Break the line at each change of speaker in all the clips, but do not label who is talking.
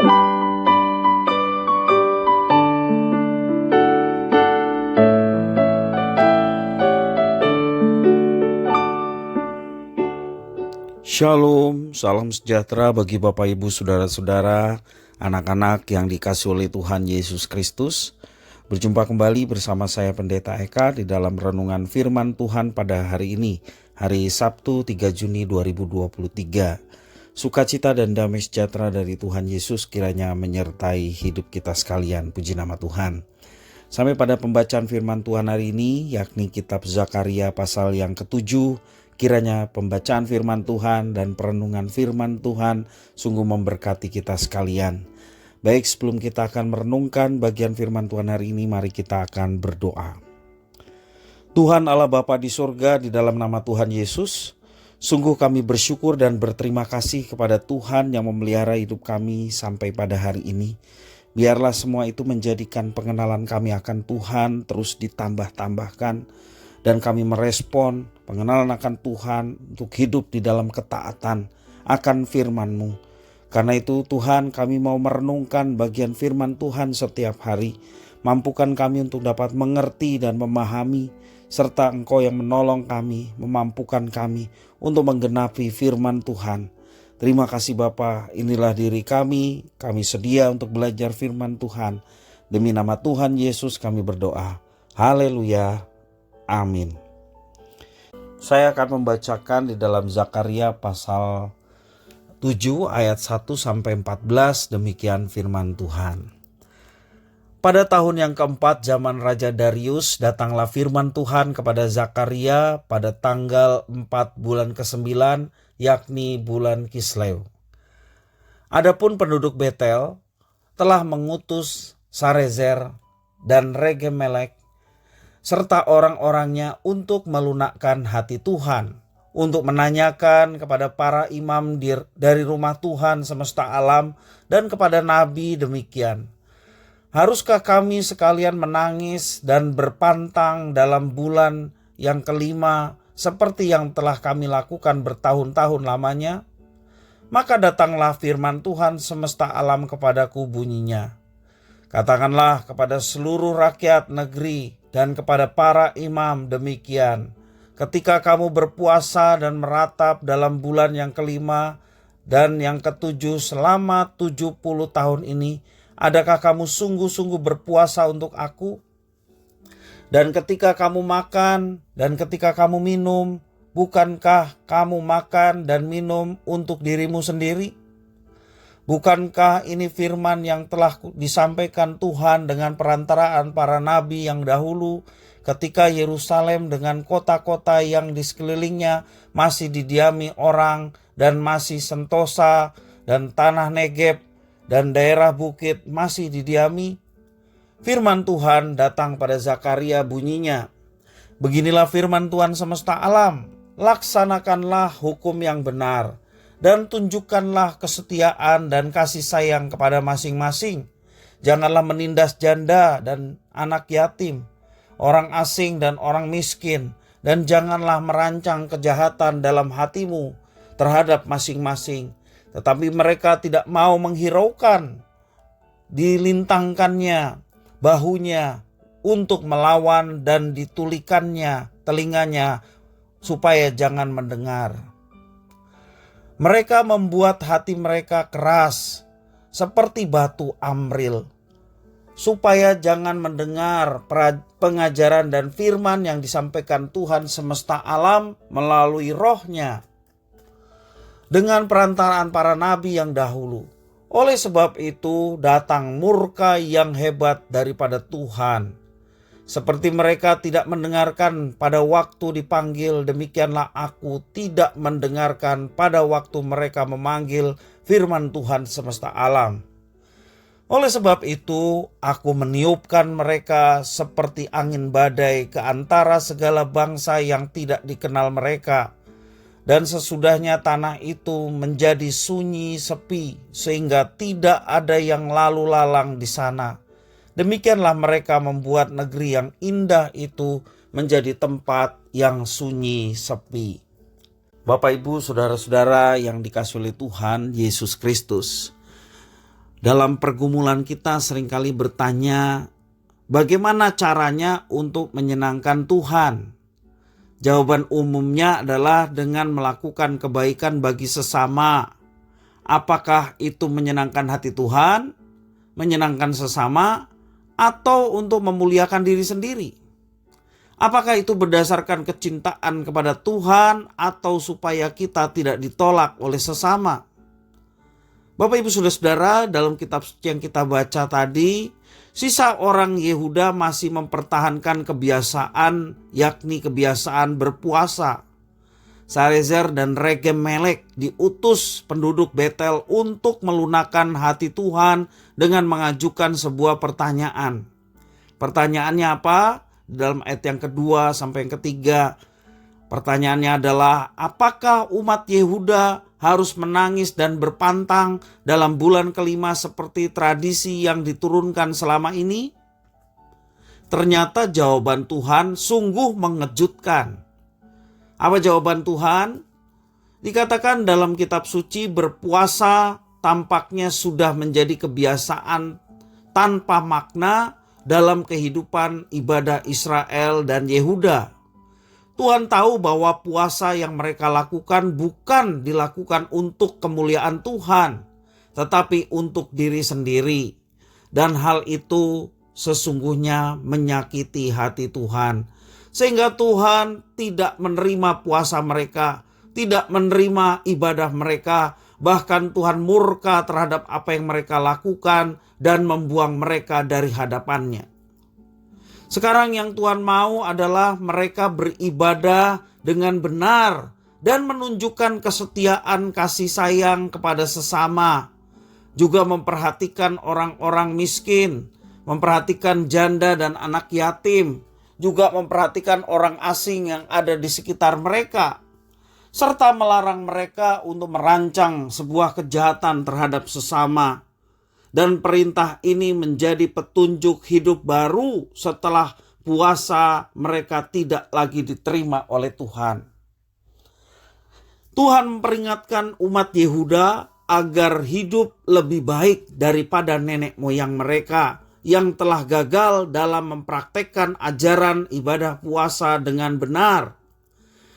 Shalom, salam sejahtera bagi Bapak Ibu Saudara-saudara, anak-anak yang dikasihi oleh Tuhan Yesus Kristus. Berjumpa kembali bersama saya Pendeta Eka di dalam renungan firman Tuhan pada hari ini, hari Sabtu 3 Juni 2023. Sukacita dan damai sejahtera dari Tuhan Yesus kiranya menyertai hidup kita sekalian, puji nama Tuhan. Sampai pada pembacaan firman Tuhan hari ini, yakni kitab Zakaria pasal yang ke-7, kiranya pembacaan firman Tuhan dan perenungan firman Tuhan sungguh memberkati kita sekalian. Baik, sebelum kita akan merenungkan bagian firman Tuhan hari ini, mari kita akan berdoa. Tuhan Allah Bapa di surga, di dalam nama Tuhan Yesus, sungguh kami bersyukur dan berterima kasih kepada Tuhan yang memelihara hidup kami sampai pada hari ini. Biarlah semua itu menjadikan pengenalan kami akan Tuhan terus ditambah-tambahkan, dan kami merespon pengenalan akan Tuhan untuk hidup di dalam ketaatan akan firman-Mu. Karena itu Tuhan, kami mau merenungkan bagian firman Tuhan setiap hari. Mampukan kami untuk dapat mengerti dan memahami, serta Engkau yang menolong kami, memampukan kami untuk menggenapi firman Tuhan. Terima kasih Bapa, inilah diri kami sedia untuk belajar firman Tuhan. Demi nama Tuhan Yesus kami berdoa. Haleluya. Amin. Saya akan membacakan di dalam Zakaria pasal 7 ayat 1 sampai 14, demikian firman Tuhan. Pada tahun yang keempat zaman Raja Darius, datanglah firman Tuhan kepada Zakaria pada tanggal 4 bulan ke-9, yakni bulan Kisleu. Adapun penduduk Betel telah mengutus Sarezer dan Regemelek serta orang-orangnya untuk melunakkan hati Tuhan, untuk menanyakan kepada para imam dari rumah Tuhan semesta alam dan kepada nabi demikian. Haruskah kami sekalian menangis dan berpantang dalam bulan yang kelima seperti yang telah kami lakukan bertahun-tahun lamanya? Maka datanglah firman Tuhan semesta alam kepadaku bunyinya. Katakanlah kepada seluruh rakyat negeri dan kepada para imam demikian. Ketika kamu berpuasa dan meratap dalam bulan yang kelima dan yang ketujuh selama 70 tahun ini, adakah kamu sungguh-sungguh berpuasa untuk aku? Dan ketika kamu makan dan ketika kamu minum, bukankah kamu makan dan minum untuk dirimu sendiri? Bukankah ini firman yang telah disampaikan Tuhan dengan perantaraan para nabi yang dahulu ketika Yerusalem dengan kota-kota yang di sekelilingnya masih didiami orang dan masih sentosa dan tanah Negeb dan daerah bukit masih didiami? Firman Tuhan datang pada Zakaria bunyinya, beginilah firman Tuhan semesta alam, laksanakanlah hukum yang benar dan tunjukkanlah kesetiaan dan kasih sayang kepada masing-masing. Janganlah menindas janda dan anak yatim, orang asing dan orang miskin, dan janganlah merancang kejahatan dalam hatimu terhadap masing-masing. Tetapi mereka tidak mau menghiraukan dilintangkannya bahunya untuk melawan dan ditulikannya telinganya supaya jangan mendengar. Mereka membuat hati mereka keras seperti batu Amril, supaya jangan mendengar pengajaran dan firman yang disampaikan Tuhan semesta alam melalui rohnya dengan perantaraan para nabi yang dahulu. Oleh sebab itu datang murka yang hebat daripada Tuhan. Seperti mereka tidak mendengarkan pada waktu dipanggil, demikianlah aku tidak mendengarkan pada waktu mereka memanggil firman Tuhan semesta alam. Oleh sebab itu, aku meniupkan mereka seperti angin badai ke antara segala bangsa yang tidak dikenal mereka. Dan sesudahnya tanah itu menjadi sunyi sepi, sehingga tidak ada yang lalu lalang di sana. Demikianlah mereka membuat negeri yang indah itu menjadi tempat yang sunyi sepi. Bapak Ibu Saudara-saudara yang dikasihi oleh Tuhan Yesus Kristus, Dalam pergumulan kita seringkali bertanya, bagaimana caranya untuk menyenangkan Tuhan? Jawaban umumnya adalah dengan melakukan kebaikan bagi sesama. Apakah itu menyenangkan hati Tuhan, menyenangkan sesama, atau untuk memuliakan diri sendiri? Apakah itu berdasarkan kecintaan kepada Tuhan atau supaya kita tidak ditolak oleh sesama? Bapak Ibu Saudara-saudara, dalam kitab yang kita baca tadi, sisa orang Yehuda masih mempertahankan kebiasaan, yakni kebiasaan berpuasa. Sarezer dan Regem-Melek diutus penduduk Betel untuk melunakkan hati Tuhan dengan mengajukan sebuah pertanyaan. Pertanyaannya apa? Dalam ayat yang kedua sampai yang ketiga, pertanyaannya adalah, apakah umat Yehuda harus menangis dan berpantang dalam bulan kelima seperti tradisi yang diturunkan selama ini? Ternyata jawaban Tuhan sungguh mengejutkan. Apa jawaban Tuhan? Dikatakan dalam kitab suci, berpuasa tampaknya sudah menjadi kebiasaan tanpa makna dalam kehidupan ibadah Israel dan Yehuda. Tuhan tahu bahwa puasa yang mereka lakukan bukan dilakukan untuk kemuliaan Tuhan, tetapi untuk diri sendiri. Dan hal itu sesungguhnya menyakiti hati Tuhan. Sehingga Tuhan tidak menerima puasa mereka, tidak menerima ibadah mereka. Bahkan Tuhan murka terhadap apa yang mereka lakukan dan membuang mereka dari hadapannya. Sekarang yang Tuhan mau adalah mereka beribadah dengan benar dan menunjukkan kesetiaan kasih sayang kepada sesama. Juga memperhatikan orang-orang miskin, memperhatikan janda dan anak yatim, juga memperhatikan orang asing yang ada di sekitar mereka, serta melarang mereka untuk merancang sebuah kejahatan terhadap sesama. Dan perintah ini menjadi petunjuk hidup baru setelah puasa mereka tidak lagi diterima oleh Tuhan. Tuhan memperingatkan umat Yehuda agar hidup lebih baik daripada nenek moyang mereka yang telah gagal dalam mempraktekkan ajaran ibadah puasa dengan benar.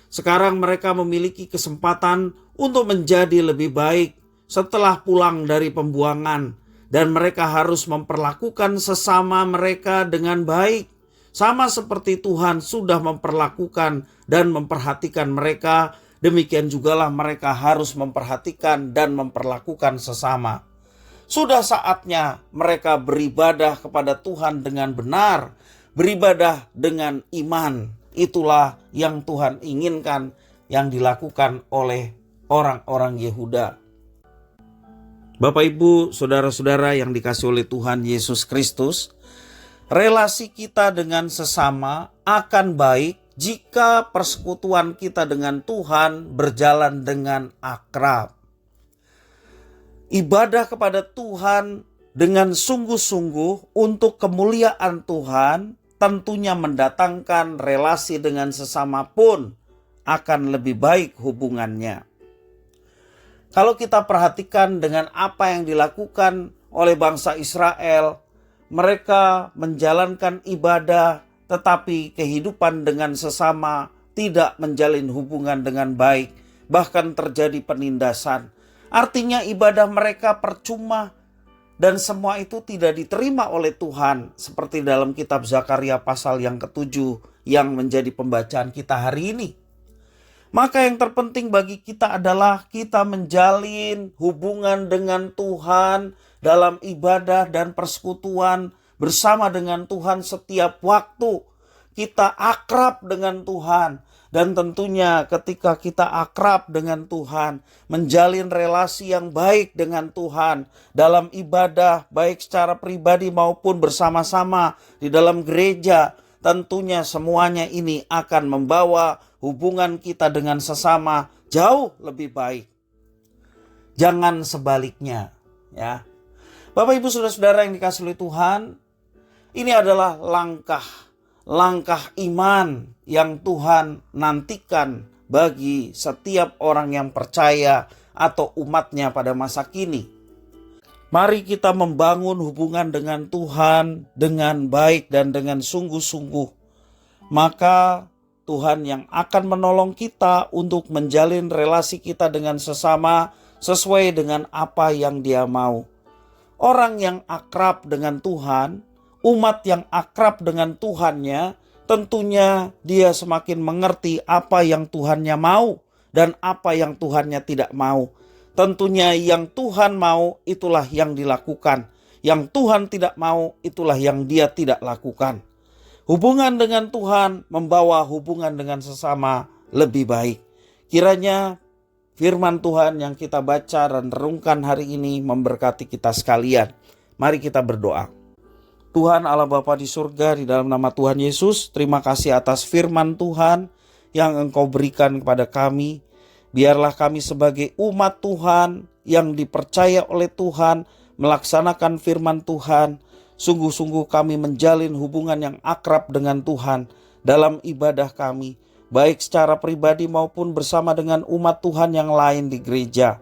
Sekarang mereka memiliki kesempatan untuk menjadi lebih baik setelah pulang dari pembuangan. Dan mereka harus memperlakukan sesama mereka dengan baik, sama seperti Tuhan sudah memperlakukan dan memperhatikan mereka. Demikian jugalah mereka harus memperhatikan dan memperlakukan sesama. Sudah saatnya mereka beribadah kepada Tuhan dengan benar, beribadah dengan iman. Itulah yang Tuhan inginkan yang dilakukan oleh orang-orang Yehuda. Bapak Ibu, saudara-saudara yang dikasihi oleh Tuhan Yesus Kristus, relasi kita dengan sesama akan baik jika persekutuan kita dengan Tuhan berjalan dengan akrab. Ibadah kepada Tuhan dengan sungguh-sungguh untuk kemuliaan Tuhan tentunya mendatangkan relasi dengan sesama pun akan lebih baik hubungannya. Kalau kita perhatikan dengan apa yang dilakukan oleh bangsa Israel, mereka menjalankan ibadah tetapi kehidupan dengan sesama tidak menjalin hubungan dengan baik, bahkan terjadi penindasan. Artinya ibadah mereka percuma dan semua itu tidak diterima oleh Tuhan, seperti dalam kitab Zakaria pasal yang ke-7 yang menjadi pembacaan kita hari ini. Maka yang terpenting bagi kita adalah kita menjalin hubungan dengan Tuhan dalam ibadah dan persekutuan bersama dengan Tuhan setiap waktu. Kita akrab dengan Tuhan. Dan tentunya ketika kita akrab dengan Tuhan, menjalin relasi yang baik dengan Tuhan dalam ibadah, baik secara pribadi maupun bersama-sama di dalam gereja, tentunya semuanya ini akan membawa hubungan kita dengan sesama jauh lebih baik. Jangan sebaliknya, ya. Bapak Ibu Saudara-saudara yang dikasihi oleh Tuhan, ini adalah langkah iman yang Tuhan nantikan bagi setiap orang yang percaya atau umatnya pada masa kini. Mari kita membangun hubungan dengan Tuhan dengan baik dan dengan sungguh-sungguh. Maka Tuhan yang akan menolong kita untuk menjalin relasi kita dengan sesama sesuai dengan apa yang Dia mau. Orang yang akrab dengan Tuhan, umat yang akrab dengan Tuhannya, tentunya dia semakin mengerti apa yang Tuhannya mau dan apa yang Tuhannya tidak mau. Tentunya yang Tuhan mau itulah yang dilakukan. Yang Tuhan tidak mau itulah yang dia tidak lakukan. Hubungan dengan Tuhan membawa hubungan dengan sesama lebih baik. Kiranya firman Tuhan yang kita baca dan renungkan hari ini memberkati kita sekalian. Mari kita berdoa. Tuhan Allah Bapa di surga, di dalam nama Tuhan Yesus, terima kasih atas firman Tuhan yang Engkau berikan kepada kami. Biarlah kami sebagai umat Tuhan yang dipercaya oleh Tuhan melaksanakan firman Tuhan. Sungguh-sungguh kami menjalin hubungan yang akrab dengan Tuhan dalam ibadah kami, baik secara pribadi maupun bersama dengan umat Tuhan yang lain di gereja.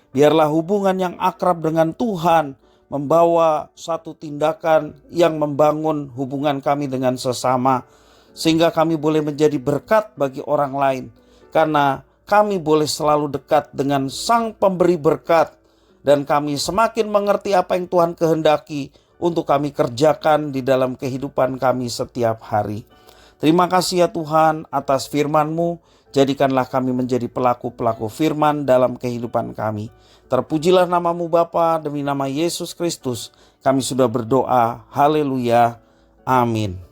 Biarlah hubungan yang akrab dengan Tuhan membawa satu tindakan yang membangun hubungan kami dengan sesama, sehingga kami boleh menjadi berkat bagi orang lain, karena kami boleh selalu dekat dengan Sang Pemberi berkat, dan kami semakin mengerti apa yang Tuhan kehendaki untuk kami kerjakan di dalam kehidupan kami setiap hari. Terima kasih ya Tuhan atas firman-Mu. Jadikanlah kami menjadi pelaku-pelaku firman dalam kehidupan kami. Terpujilah nama-Mu Bapa, demi nama Yesus Kristus kami sudah berdoa. Haleluya. Amin.